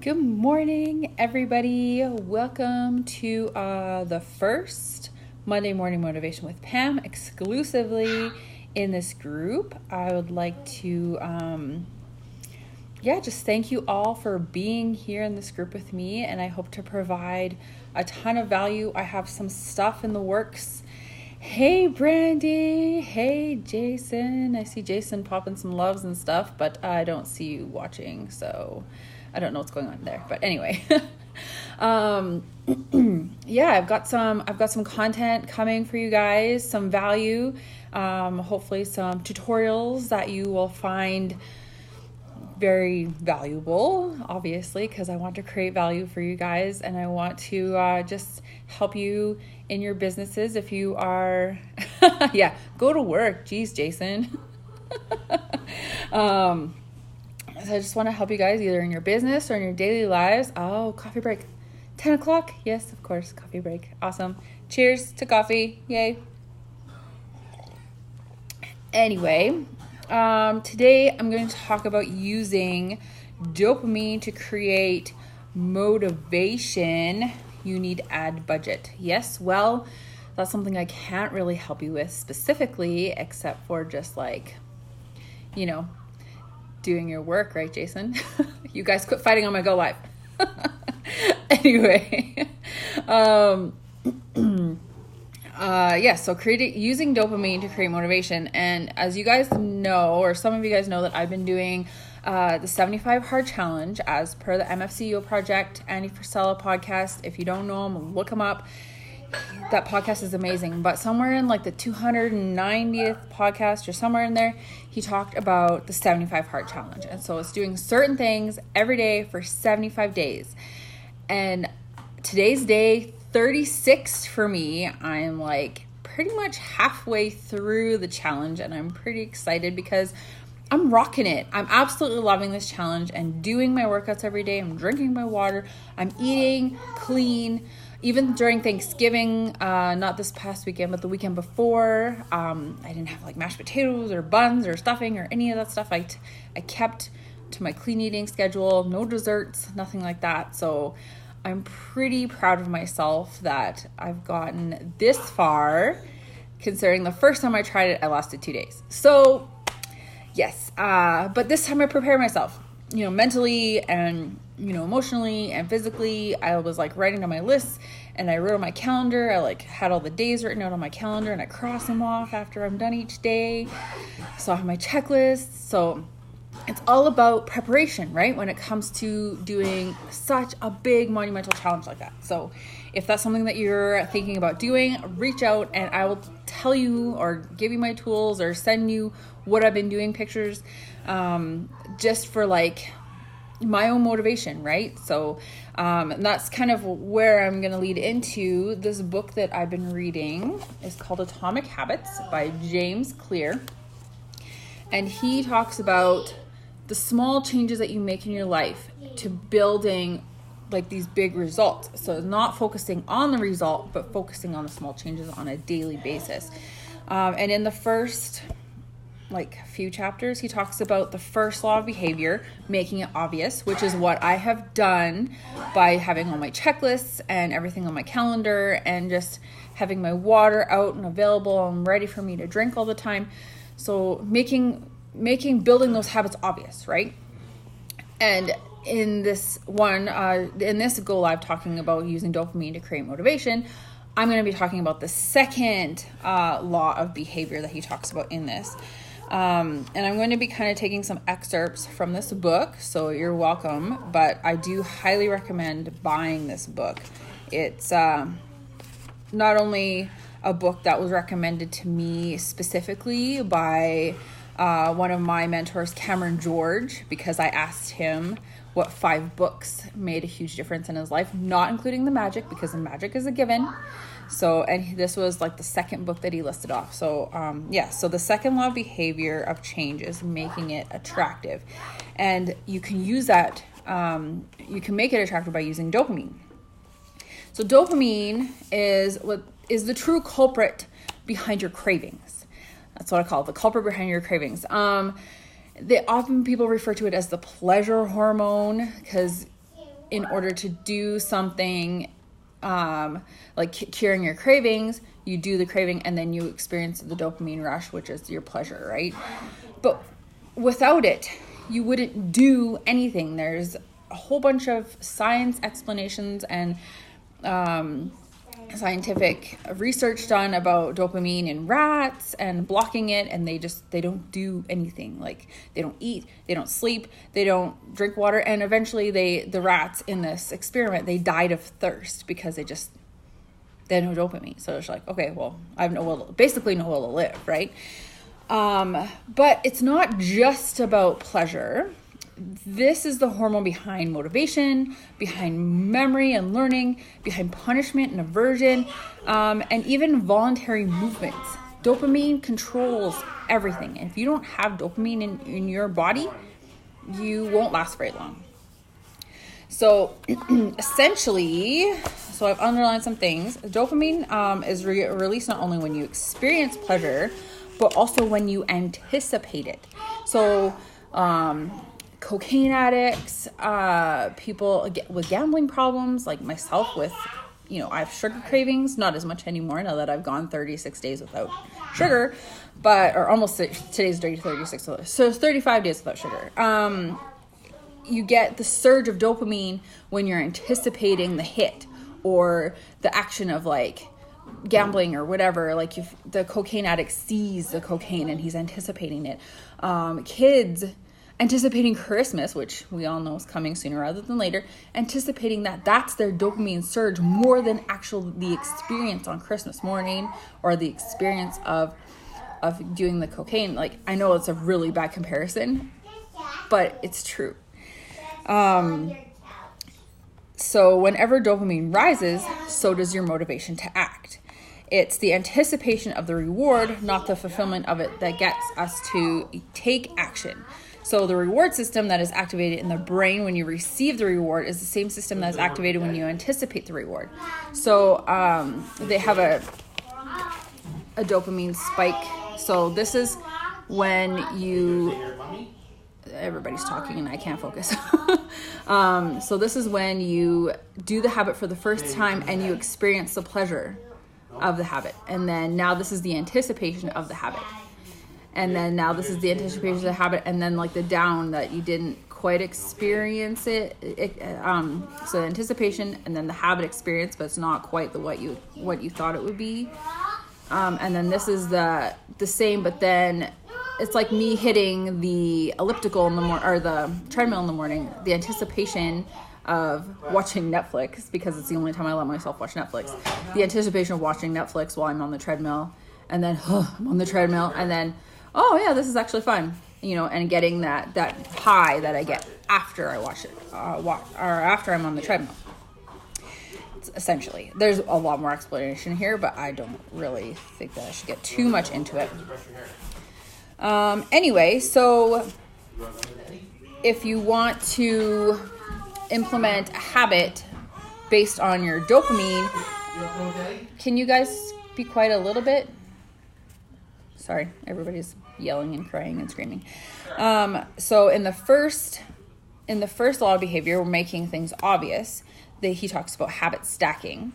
Good morning, everybody. Welcome to the first Monday Morning Motivation with Pam, exclusively in this group. I would like to, just thank you all for being here in this group with me, and I hope to provide a ton of value. I have some stuff in the works. Hey, Brandy. Hey, Jason. I see Jason popping some loves and stuff, but I don't see you watching, so I don't know what's going on there. But anyway, I've got some content coming for you guys, some value, hopefully some tutorials that you will find very valuable, obviously, because I want to create value for you guys, and I want to just help you in your businesses. If you are, go to work. Jeez, Jason. So I just want to help you guys either in your business or in your daily lives. Oh, coffee break. 10 o'clock? Yes, of course, coffee break. Awesome. Cheers to coffee. Yay. Anyway, today I'm going to talk about using dopamine to create motivation. You need ad budget. Yes, well, that's something I can't really help you with specifically, except for just doing your work, right, Jason? You guys quit fighting on my Go Live. Anyway, so using dopamine to create motivation. And as you guys know, or some of you guys know, that I've been doing the 75 Hard Challenge as per the MFCEO Project, Andy Frisella podcast. If you don't know him, look him up. That podcast is amazing. But somewhere in the 290th podcast or somewhere in there, he talked about the 75 Hard Challenge. And so it's doing certain things every day for 75 days. And today's day 36 for me. I'm pretty much halfway through the challenge, and I'm pretty excited because I'm rocking it. I'm absolutely loving this challenge and doing my workouts every day. I'm drinking my water. I'm eating clean. Even during Thanksgiving, not this past weekend, but the weekend before, I didn't have mashed potatoes or buns or stuffing or any of that stuff. I kept to my clean eating schedule, no desserts, nothing like that. So I'm pretty proud of myself that I've gotten this far, considering the first time I tried it, I lasted 2 days. So yes, but this time I prepared myself, mentally and emotionally and physically. I was writing down my lists, and I wrote on my calendar. I had all the days written out on my calendar, and I cross them off after I'm done each day. So I have my checklist. So it's all about preparation, right? When it comes to doing such a big monumental challenge like that. So if that's something that you're thinking about doing, reach out and I will tell you or give you my tools or send you what I've been doing, pictures, just for my own motivation, right? So that's kind of where I'm going to lead into this book that I've been reading. It's called Atomic Habits by James Clear. And he talks about the small changes that you make in your life to building these big results. So not focusing on the result, but focusing on the small changes on a daily basis. And in the first few chapters, he talks about the first law of behavior, making it obvious, which is what I have done by having all my checklists and everything on my calendar and just having my water out and available and ready for me to drink all the time. So building those habits obvious, right? And in this one, in this Go Live talking about using dopamine to create motivation, I'm going to be talking about the second law of behavior that he talks about in this. And I'm going to be kind of taking some excerpts from this book, so you're welcome, but I do highly recommend buying this book. It's not only a book that was recommended to me specifically by one of my mentors, Cameron George, because I asked him what 5 books made a huge difference in his life, not including the magic, because the magic is a given. So, and this was the second book that he listed off. So, so the second law of behavior of change is making it attractive. And you can use that, you can make it attractive by using dopamine. So dopamine is the true culprit behind your cravings. That's what I call it, the culprit behind your cravings. People refer to it as the pleasure hormone, because in order to do something like curing your cravings, you do the craving and then you experience the dopamine rush, which is your pleasure, right? But without it, you wouldn't do anything. There's a whole bunch of science explanations and scientific research done about dopamine in rats and blocking it, and they don't do anything. Like, they don't eat, they don't sleep, they don't drink water, and eventually the rats in this experiment, they died of thirst because they had no dopamine. So it's like, okay, well, I have basically no will to live, right? But it's not just about pleasure. This is the hormone behind motivation, behind memory and learning, behind punishment and aversion, and even voluntary movements. Dopamine controls everything. And if you don't have dopamine in your body, you won't last very long. So essentially, I've underlined some things. Dopamine is released not only when you experience pleasure, but also when you anticipate it. So, cocaine addicts, people with gambling problems, like myself with, I have sugar cravings, not as much anymore now that I've gone 36 days without sugar, or almost, today's day 36, so 35 days without sugar. You get the surge of dopamine when you're anticipating the hit or the action of like gambling or whatever. Like, if the cocaine addict sees the cocaine and he's anticipating it. Kids anticipating Christmas, which we all know is coming sooner rather than later, anticipating that's their dopamine surge more than the experience on Christmas morning or the experience of doing the cocaine. Like, I know it's a really bad comparison, but it's true. So whenever dopamine rises, so does your motivation to act. It's the anticipation of the reward, not the fulfillment of it, that gets us to take action. So the reward system that is activated in the brain when you receive the reward is the same system that is activated when you anticipate the reward. So they have a dopamine spike. So this is when everybody's talking and I can't focus. So this is when you do the habit for the first time and you experience the pleasure of the habit. And then now this is the anticipation of the habit. And then now this is the anticipation of the habit, and then like the down that you didn't quite experience it. So anticipation and then the habit experience, but it's not quite what you thought it would be. And then this is the same, but then it's like me hitting the elliptical or the treadmill in the morning. The anticipation of watching Netflix, because it's the only time I let myself watch Netflix. The anticipation of watching Netflix while I'm on the treadmill, and then I'm on the treadmill, and then oh yeah, this is actually fun, and getting that high that I get after I watch it, or after I'm on the treadmill. Essentially, there's a lot more explanation here, but I don't really think that I should get too much into it. Anyway, so if you want to implement a habit based on your dopamine, can you guys be quiet a little bit? Sorry, everybody's yelling and crying and screaming. So in the first law of behavior, we're making things obvious. He talks about habit stacking,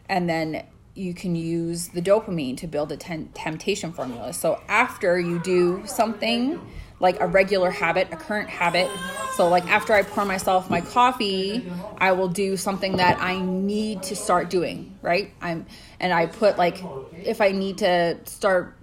and then you can use the dopamine to build a temptation formula. So after you do something like a regular habit, a current habit, so like after I pour myself my coffee, I will do something that I need to start doing, right? I put, like, if I need to start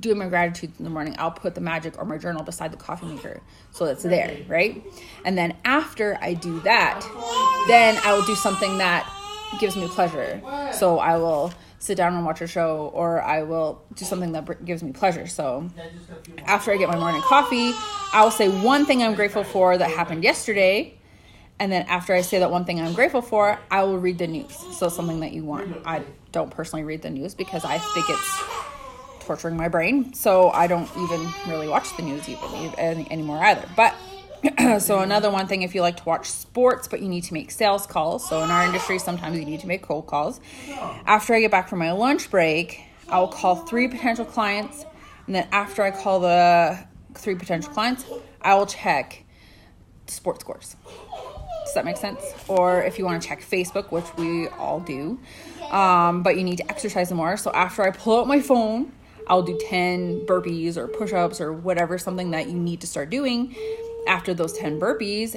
doing my gratitude in the morning, I'll put the magic or my journal beside the coffee maker so it's there, right? And then after I do that, then I will do something that gives me pleasure. So I will sit down and watch a show, or I will do something that gives me pleasure. So after I get my morning coffee, I will say one thing I'm grateful for that happened yesterday. And then after I say that one thing I'm grateful for, I will read the news. So something that you want. I don't personally read the news because I think it's torturing my brain. So I don't even really watch the news anymore either. But so another one thing, if you like to watch sports, but you need to make sales calls. So in our industry, sometimes you need to make cold calls. After I get back from my lunch break, I will call 3 potential clients. And then after I call the 3 potential clients, I will check sports scores. that make sense? Or if you want to check Facebook, which we all do, but you need to exercise more. So after I pull out my phone, I'll do 10 burpees or push-ups or whatever, something that you need to start doing. After those 10 burpees,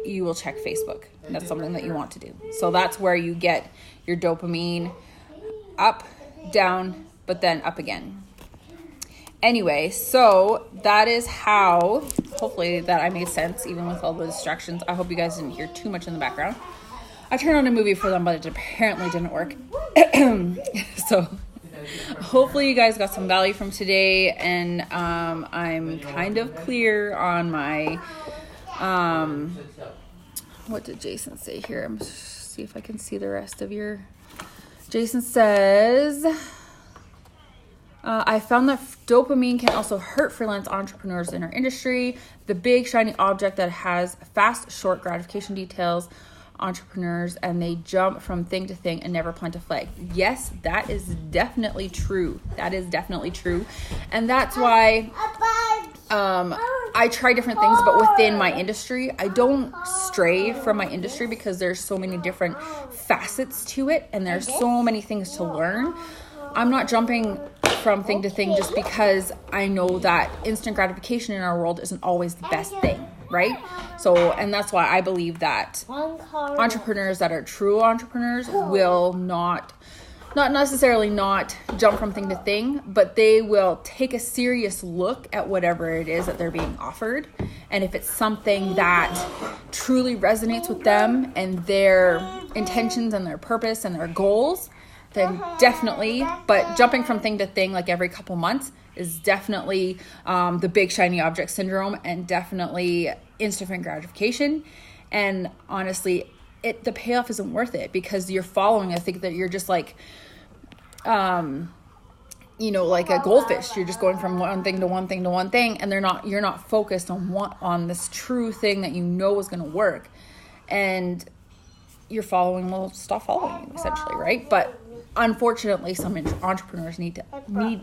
you will check Facebook. That's something that you want to do. So that's where you get your dopamine up, down, but then up again. Anyway, so that is how, hopefully that I made sense even with all the distractions. I hope you guys didn't hear too much in the background. I turned on a movie for them, but it apparently didn't work. So hopefully you guys got some value from today, and I'm kind of clear on my, what did Jason say here? I'm see if I can see the rest of your, Jason says, I found that dopamine can also hurt freelance entrepreneurs in our industry. The big shiny object that has fast, short gratification details entrepreneurs, and they jump from thing to thing and never plant a flag. Yes, that is definitely true. That is definitely true. And that's why I try different things, but within my industry, I don't stray from my industry because there's so many different facets to it and there's so many things to learn. I'm not jumping from thing to thing just because I know that instant gratification in our world isn't always the best thing, right? So, and that's why I believe that entrepreneurs that are true entrepreneurs will not necessarily not jump from thing to thing, but they will take a serious look at whatever it is that they're being offered. And if it's something that truly resonates with them and their intentions and their purpose and their goals, then definitely, but jumping from thing to thing like every couple months is definitely the big shiny object syndrome, and definitely instant gratification. And honestly, the payoff isn't worth it because you're following, I think that you're just like, like a goldfish. You're just going from one thing to one thing to one thing, and you're not focused on this true thing that you know is going to work. And your following will stop following you essentially, right? But unfortunately, some entrepreneurs need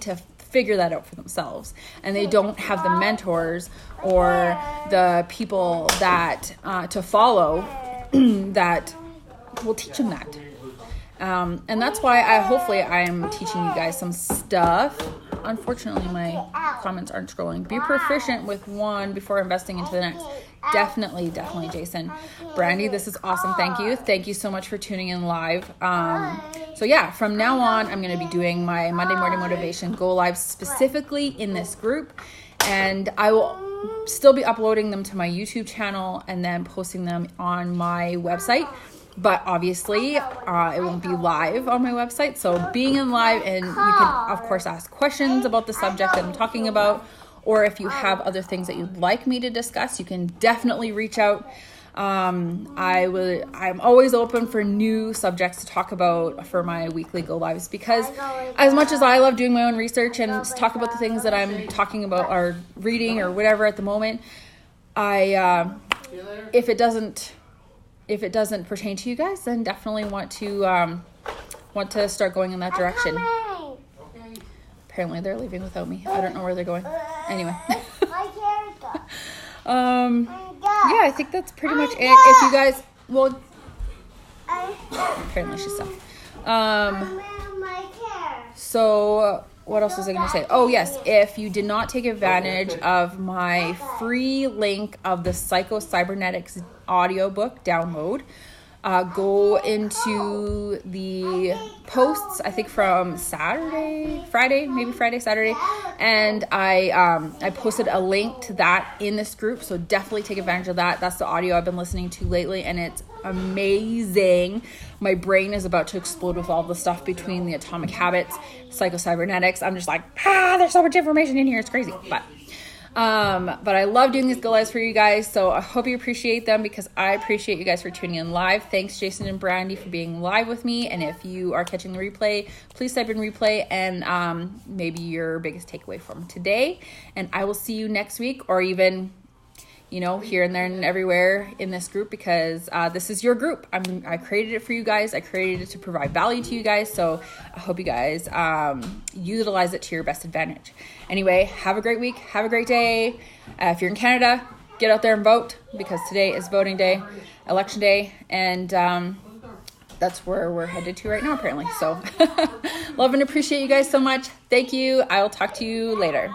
to figure that out for themselves, and they don't have the mentors or the people that to follow that will teach them that. And that's why I'm teaching you guys some stuff. Unfortunately, my comments aren't scrolling. Be proficient with one before investing into the next. Definitely, Jason. Brandy, this is awesome. Thank you so much for tuning in live. So yeah, from now on, I'm going to be doing my Monday Morning Motivation Go Live specifically in this group, and I will still be uploading them to my YouTube channel and then posting them on my website. But obviously, it won't be live on my website. So being in live, and you can, of course, ask questions about the subject that I'm talking about. Or if you have other things that you'd like me to discuss, you can definitely reach out. I'm always open for new subjects to talk about for my weekly Go Lives, because as much as I love doing my own research and talk about the things that I'm talking about or reading or whatever at the moment, if it doesn't pertain to you guys, then definitely want to start going in that direction. Apparently they're leaving without me. I don't know where they're going. Anyway. Yeah, I think that's pretty much it. If you guys, well, apparently she's stuck. So what else was I going to say? Oh, yes. If you did not take advantage of my free link of the Psycho-Cybernetics audiobook download, go into the posts, I think from Saturday, Saturday, and I posted a link to that in this group, so definitely take advantage of that. That's the audio I've been listening to lately, and it's amazing. My brain is about to explode with all the stuff between the Atomic Habits, Psycho-Cybernetics. I'm just like, there's so much information in here, it's crazy. But I love doing these Go Lives for you guys, so I hope you appreciate them, because I appreciate you guys for tuning in live. Thanks, Jason and Brandy, for being live with me. And if you are catching the replay, please type in replay and maybe your biggest takeaway from today. And I will see you next week, or even, here and there and everywhere in this group, because this is your group. I created it for you guys. I created it to provide value to you guys. So I hope you guys utilize it to your best advantage. Anyway, have a great week. Have a great day. If you're in Canada, get out there and vote, because today is voting day, election day, and that's where we're headed to right now, apparently. So love and appreciate you guys so much. Thank you. I will talk to you later.